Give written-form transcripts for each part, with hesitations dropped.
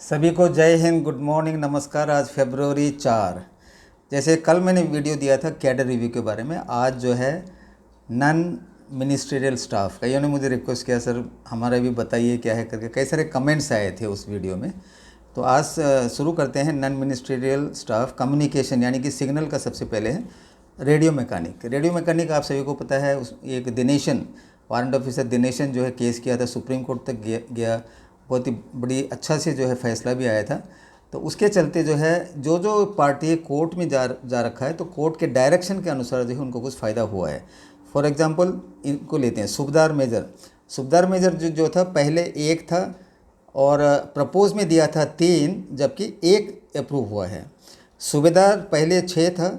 सभी को जय हिंद, गुड मॉर्निंग, नमस्कार। आज फरवरी 4, जैसे कल मैंने वीडियो दिया था कैडर रिव्यू के बारे में, आज जो है नॉन मिनिस्ट्रियल स्टाफ, कईयों ने मुझे रिक्वेस्ट किया सर हमारा भी बताइए क्या है करके, कई सारे कमेंट्स आए थे उस वीडियो में। तो आज शुरू करते हैं नॉन मिनिस्ट्रियल स्टाफ कम्युनिकेशन, यानी कि सिग्नल का सबसे पहले है रेडियो मैकेनिक। रेडियो मैकेनिक आप सभी को पता है, उस एक दिनेशन वारंट ऑफिसर दिनेशन जो है केस किया था, सुप्रीम कोर्ट तक गया, बहुत ही बड़ी अच्छा से जो है फैसला भी आया था। तो उसके चलते जो है जो पार्टी कोर्ट में जा रखा है, तो कोर्ट के डायरेक्शन के अनुसार जो है उनको कुछ फ़ायदा हुआ है। फॉर एग्जांपल इनको लेते हैं सूबेदार मेजर। सूबेदार मेजर जो था पहले एक था और प्रपोज में दिया था 3, जबकि 1 अप्रूव हुआ है। सूबेदार पहले 6 था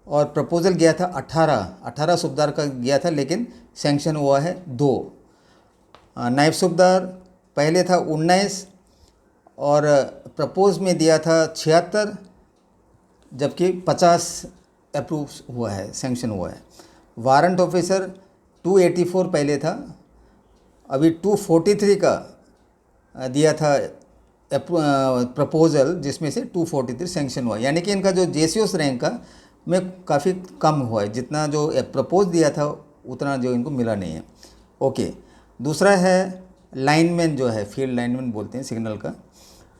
और प्रपोज़ल गया था 18 सूबेदार का गया था, लेकिन सैंक्शन हुआ है 2। नायब सूबेदार पहले था 19 और प्रपोज में दिया था 76, जबकि 50 अप्रूव हुआ है, सैंक्शन हुआ है। वारंट ऑफिसर 284 पहले था, अभी 243 का दिया था प्रपोज़ल, जिसमें से 243 सैंक्शन हुआ, यानी कि इनका जो जेसीओस रैंक का में काफ़ी कम हुआ है, जितना जो प्रपोज दिया था उतना जो इनको मिला नहीं है। ओके, दूसरा है लाइनमैन, जो है फील्ड लाइनमैन बोलते हैं सिग्नल का।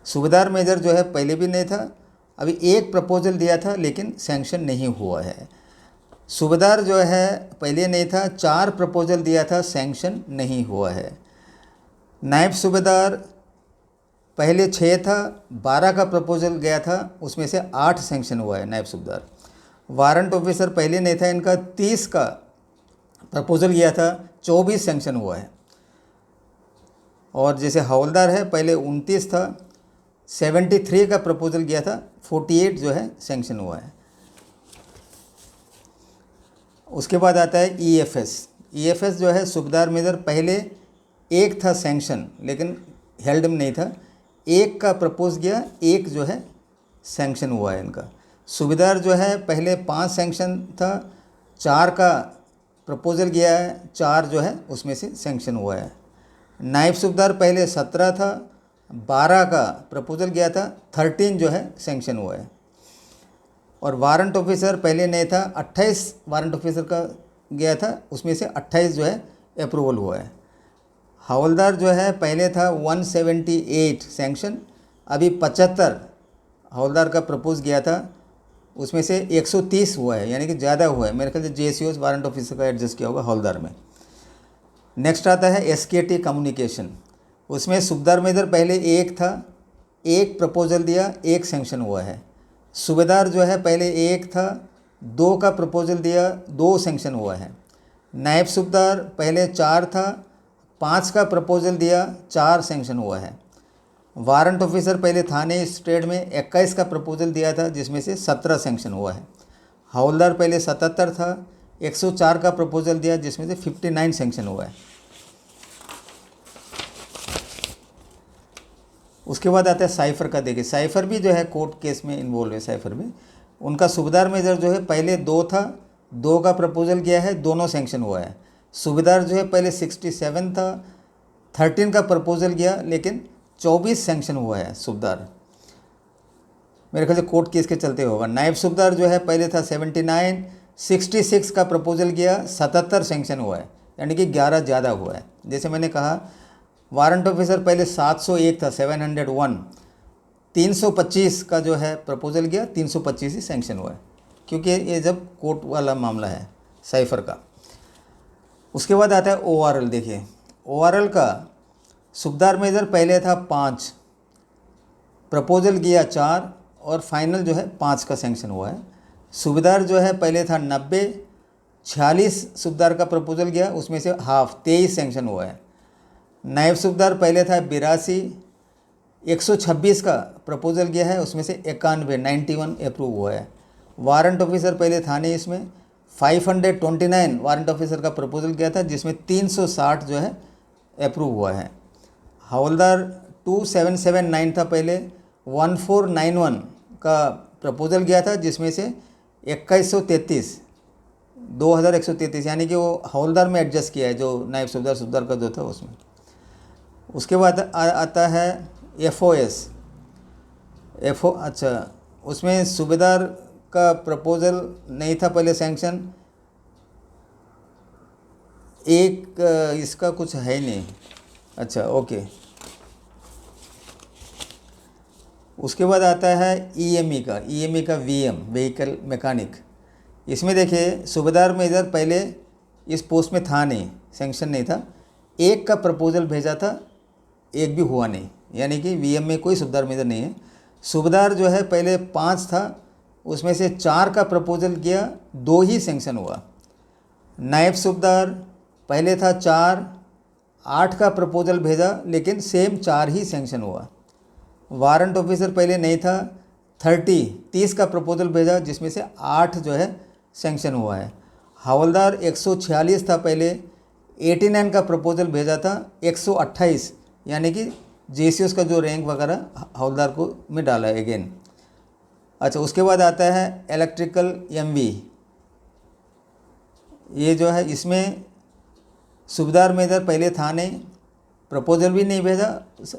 सूबेदार मेजर जो है पहले भी नहीं था, अभी 1 प्रपोजल दिया था लेकिन सैंक्शन नहीं हुआ है। सूबेदार जो है पहले नहीं था, 4 प्रपोजल दिया था, सैंक्शन नहीं हुआ है। नायब सूबेदार पहले 6 था, 12 का प्रपोजल गया था, उसमें से 8 सैंक्शन हुआ है नायब सूबेदार। वारंट ऑफिसर पहले नहीं था, इनका 30 का प्रपोजल गया था, 24 सैंक्शन हुआ है। और जैसे हवलदार है पहले 29 था, 73 का प्रपोजल गया था, 48 जो है सैंक्शन हुआ है। उसके बाद आता है ईएफएस। ईएफएस जो है सूबेदार मेजर पहले 1 था सैंक्शन, लेकिन हेल्ड में नहीं था, 1 का प्रपोज गया, 1 जो है सैंक्शन हुआ है इनका। सूबेदार जो है पहले 5 सैंक्शन था, 4 का प्रपोजल गया है, 4 जो है उसमें से सैंक्शन हुआ है। नायब सूबेदार पहले 17 था, 12 का प्रपोजल गया था, 13 जो है सैंक्शन हुआ है। और वारंट ऑफिसर पहले नहीं था, 28 वारंट ऑफिसर का गया था, उसमें से 28 जो है अप्रूवल हुआ है। हवलदार जो है पहले था 178 सैंक्शन, अभी 75 हवलदार का प्रपोज गया था, उसमें से 130 हुआ है, यानी कि ज़्यादा हुआ है। मेरे ख्याल से जेसीओस वारंट ऑफिसर का एडजस्ट किया होगा हवलदार में। नेक्स्ट आता है एसकेटी कम्युनिकेशन। उसमें सूबेदार मेजर पहले 1 था, 1 प्रपोजल दिया, 1 सैंक्शन हुआ है। सूबेदार जो है पहले 1 था, 2 का प्रपोजल दिया, 2 सैंक्शन हुआ है। नायब सूबेदार पहले 4 था, 5 का प्रपोजल दिया, 4 सैंक्शन हुआ है। वारंट ऑफिसर पहले थाने स्टेट में 21 का प्रपोजल दिया था, जिसमें से 17 सैंक्शन हुआ है। हवलदार पहले 77 था, 104 का प्रपोजल दिया, जिसमें से 59 सैंक्शन हुआ है। उसके बाद आता है साइफ़र का। देखिए साइफ़र भी जो है कोर्ट केस में इन्वॉल्व है। साइफ़र में उनका सूबेदार मेजर जो है पहले 2 था, 2 का प्रपोजल गया है, दोनों सैंक्शन हुआ है। सूबेदार जो है पहले 67 था, 13 का प्रपोजल गया, लेकिन 24 सैंक्शन हुआ है सूबेदार, मेरे ख्याल से कोर्ट केस के चलते होगा। नायब सूबेदार जो है पहले था 79, 66 का प्रपोजल गया, 77 सैंक्शन हुआ है, यानी कि 11 ज़्यादा हुआ है। जैसे मैंने कहा वारंट ऑफिसर पहले 701 था, 701, 325 का जो है प्रपोजल गया, 325 ही सैंक्शन हुआ है, क्योंकि ये जब कोर्ट वाला मामला है साइफ़र का। उसके बाद आता है ओआरएल। देखिए ओआरएल का सूबेदार मेजर पहले था 5, प्रपोजल गया 4 और फाइनल जो है 5 का सैंक्शन हुआ है। सूबेदार जो है पहले था 90, 46 सूबेदार का प्रपोजल गया, उसमें से हाफ 23 सैंक्शन हुआ है। नायब सूबेदार पहले था 82, 126 का प्रपोजल गया है, उसमें से 91 अप्रूव हुआ है। वारंट ऑफिसर पहले था नहीं, इसमें 529 वारंट ऑफिसर का प्रपोजल गया था, जिसमें 360 जो है अप्रूव हुआ है। हवलदार 2779 था पहले, 1491 का प्रपोजल गया था, जिसमें से 2133 यानी कि वो हवलदार में एडजस्ट किया है, जो नायब सूबेदार का जो था उसमें। उसके बाद आता है एफओएस। एफओ, अच्छा, उसमें सूबेदार का प्रपोजल नहीं था पहले सैंक्शन, एक इसका कुछ है ही नहीं। अच्छा, ओके। उसके बाद आता है ईएमई का वीएम, व्हीकल मैकेनिक। इसमें देखिए सूबेदार मेजर पहले इस पोस्ट में था नहीं, सैंक्शन नहीं था, एक का प्रपोजल भेजा था, एक भी हुआ नहीं, यानी कि वीएम में कोई सूबेदार मेजर नहीं है। सूबेदार जो है पहले 5 था, उसमें से 4 का प्रपोजल किया, 2 ही सैंक्शन हुआ। नायब सूबेदार पहले था 4, 8 का प्रपोजल भेजा, लेकिन सेम 4 ही सैंक्शन हुआ। वारंट ऑफिसर पहले नहीं था, 30 का प्रपोजल भेजा, जिसमें से 8 जो है सैंक्शन हुआ है। हवलदार 146 था पहले, 89 का प्रपोजल भेजा था, 128, यानी कि जेसीओस का जो रैंक वगैरह हवलदार को में डाला है अगेन। अच्छा, उसके बाद आता है इलेक्ट्रिकल एमवी। ये जो है इसमें सूबेदार मेजर पहले था नहीं, प्रपोजल भी नहीं भेजा,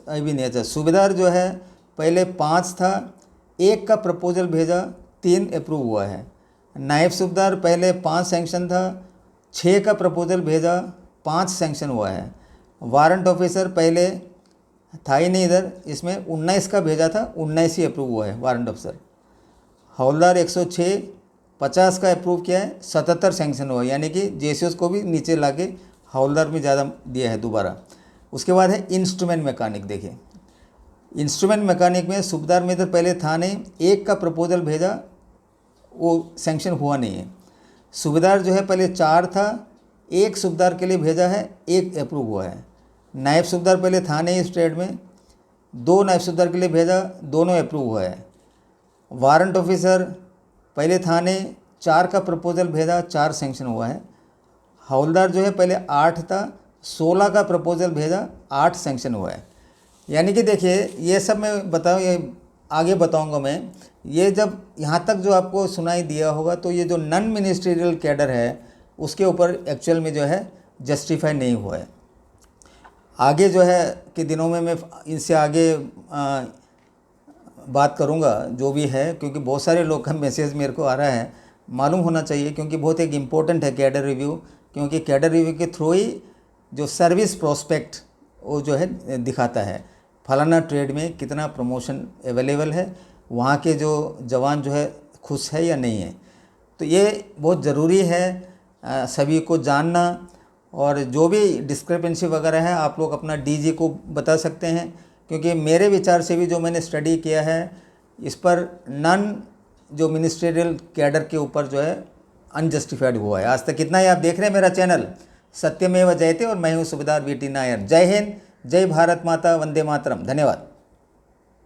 अभी नहीं। अच्छा, सूबेदार जो है पहले 5 था, 1 का प्रपोजल भेजा, 3 अप्रूव हुआ है। नायब सूबेदार पहले 5 सैंक्शन था, 6 का प्रपोजल भेजा, 5 सैंक्शन हुआ है। वारंट ऑफिसर पहले था ही नहीं इधर, इसमें 19 का भेजा था, 19 ही अप्रूव हुआ है वारंट ऑफिसर। हवलदार 106, 50 का अप्रूव किया है, 77 सैंक्शन हुआ है, यानी कि जेसीओस को भी नीचे लाके हवलदार में ज़्यादा दिया है दोबारा। उसके बाद है इंस्ट्रूमेंट मैकेनिक। देखिए इंस्ट्रूमेंट मैकेनिक में सूबेदार में तो पहले था नहीं, 1 का प्रपोजल भेजा, वो सैंक्शन हुआ नहीं है। सूबेदार जो है पहले 4 था, 1 सूबेदार के लिए भेजा है, 1 अप्रूव हुआ है। नायब सूबेदार पहले था नहीं इस ट्रेड में, 2 नायब सूबेदार के लिए भेजा, दोनों अप्रूव हुआ है। वारंट ऑफिसर पहले था नहीं, 4 का प्रपोजल भेजा, 4 सैंक्शन हुआ है। हवलदार जो है पहले 8 था, 16 का प्रपोजल भेजा, 8 सैंक्शन हुआ है। यानी कि देखिए ये सब मैं बताऊँ, ये आगे बताऊंगा मैं। ये जब यहाँ तक जो आपको सुनाई दिया होगा, तो ये जो नॉन मिनिस्ट्रियल कैडर है उसके ऊपर एक्चुअल में जो है जस्टिफाई नहीं हुआ है। आगे जो है कि दिनों में मैं इनसे आगे बात करूंगा जो भी है, क्योंकि बहुत सारे लोग का मैसेज मेरे को आ रहा है, मालूम होना चाहिए, क्योंकि बहुत एक इम्पोर्टेंट है कैडर रिव्यू। क्योंकि कैडर रिव्यू के थ्रू ही जो सर्विस प्रोस्पेक्ट वो जो है दिखाता है, फलाना ट्रेड में कितना प्रमोशन अवेलेबल है, वहाँ के जो जवान जो है खुश है या नहीं है। तो ये बहुत ज़रूरी है सभी को जानना। और जो भी डिस्क्रिपेंसी वगैरह है आप लोग अपना डीजी को बता सकते हैं, क्योंकि मेरे विचार से भी जो मैंने स्टडी किया है इस पर नॉन जो मिनिस्ट्रियल कैडर के ऊपर जो है अनजस्टिफाइड हुआ है। आज तक इतना ही। आप देख रहे हैं मेरा चैनल सत्यमेव जयते और मैं हूँ सूबेदार वीटी नायर। जय हिंद, जय भारत माता, वंदे मातरम। धन्यवाद।